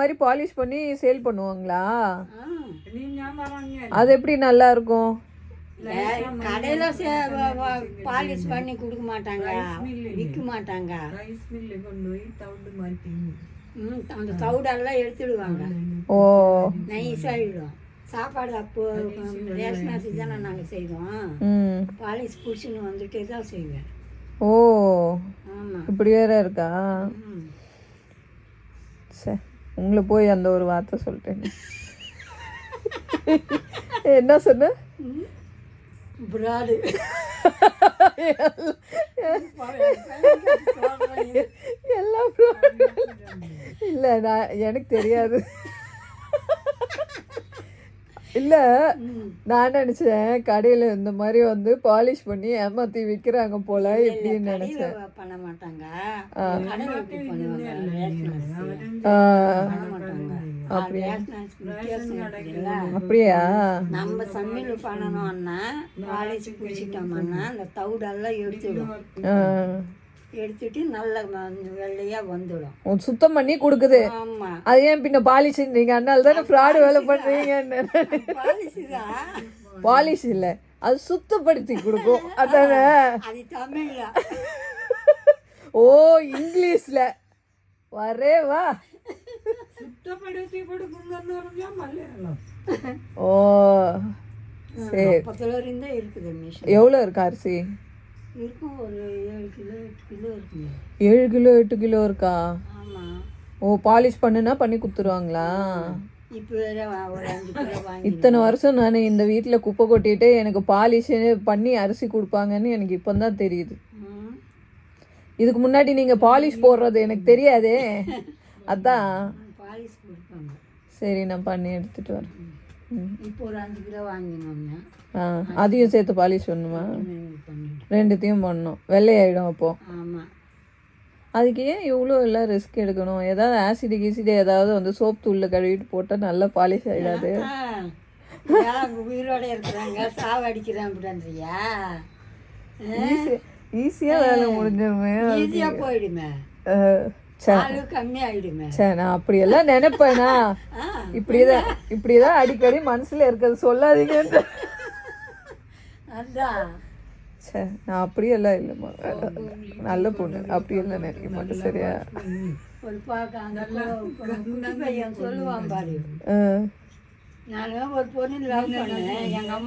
மாதிரி பாலிஷ் பண்ணி சேல் பண்ணுவாங்களா? அது எப்படி நல்லா இருக்கும்? கடையில பாலிஷ் பண்ணி கொடுக்க மாட்டாங்க, விற்க மாட்டாங்க. அந்த தவுடெல்லாம் எடுத்துடுவாங்க. ஓ, நைஸாகிடும். சாப்பாடு அப்போ ரேஷன் அரிசி தானே நாங்கள் செய்வோம். பாலிஷ் பிடிச்சின்னு வந்துட்டே தான் செய்வேன். ஓ, ஆமாம். இப்படி வேற இருக்கா? சரி, உங்களை போய் அந்த ஒரு வார்த்தை சொல்லிட்டேன். என்ன சொன்ன? பிராடு எல்லாம் இல்லை, நான் எனக்கு தெரியாது. இல்லை, நான் நினச்சேன் கடையில் இந்த மாதிரி வந்து பாலிஷ் பண்ணி ஏமாற்றி விற்கிறாங்க போல எப்படின்னு நினச்சேன். பண்ண மாட்டாங்க. அப்படியா? நம்ம சமையல் பண்ணணும்னா பாலிஷ் பிடிச்சிட்டோம்னா அந்த தவுடெல்லாம் எடுத்துட்டு நல்ல வெள்ளையா வந்துடும். சுத்தம் பண்ணி கொடுக்குது. ஆமா. அது ஏன் பின்ன பாலிஷ்ன்றீங்க? அதனால தானே ஃப்ராடு வேலை பண்றீங்க. பாலிஷ் இல்ல, அது சுத்தப்படுத்தி கொடுக்கும். அதானே? அது தமிழ்ல. ஓ, இங்கிலீஷ்ல வரே வா. ஓ சரி. எவ்வளோ இருக்கு அரிசி? இருக்கும், ஒரு 7 கிலோ 8 கிலோ இருக்குங்க. 7 கிலோ 8 கிலோ இருக்கா? ஆமாம். ஓ, பாலிஷ் பண்ணுனா பண்ணி கொடுத்துருவாங்களா? இப்போ ஒரு 5 கிலோ வாங்கி. இத்தனை வருஷம் நான் இந்த வீட்டில் குப்பை கொட்டிட்டு எனக்கு பாலிஷ் பண்ணி அரிசி கொடுப்பாங்கன்னு எனக்கு இப்போ தான் தெரியுது. இதுக்கு முன்னாடி நீங்கள் பாலிஷ் போடுறது எனக்கு தெரியாதே. அதான் பாலிஷ் கொடுப்பாங்க. சரி, நான் பண்ணி எடுத்துகிட்டு வரேன். இப்போ ஒரு 5 கிலோ வாங்கினோம்னா அதையும் சேர்த்து பாலிஷ் பண்ணுமா? ரெண்டுத்தையும் பண்ணணும். வெள்ளையாயிடும் அப்போ. ஆமாம். அதுக்கு ஏன் இவ்வளோ எல்லாம் ரிஸ்க் எடுக்கணும்? ஏதாவது ஆசிடு கீசிடு ஏதாவது வந்து சோப் தூளில் கழுவிட்டு போட்டால் நல்லா பாலிஷ் ஆகிடாது? உயிரோட இருக்கிறாங்க, சாவடிக்கிறேன் அப்படின்றியா? ஈஸியாக வேலை முடிஞ்சிருமே. ஈஸியாக போயிடுமே, கம்மியாயிடுமே. சரி, நான் அப்படியெல்லாம் நினைப்பேனா? இப்படிதான் அடிக்கடி மனசுல இருக்கிறது சொல்லாதீங்க. சரி, நான் அப்படியெல்லாம் இல்லைம்மா, நல்ல பொண்ணு, அப்படியெல்லாம் நினைக்க மாட்டேன். சரியா? சொல்லுவான் பாரு, நான் ஒரு பொண்ணு லவ் பண்ணேன். எங்க அம்மா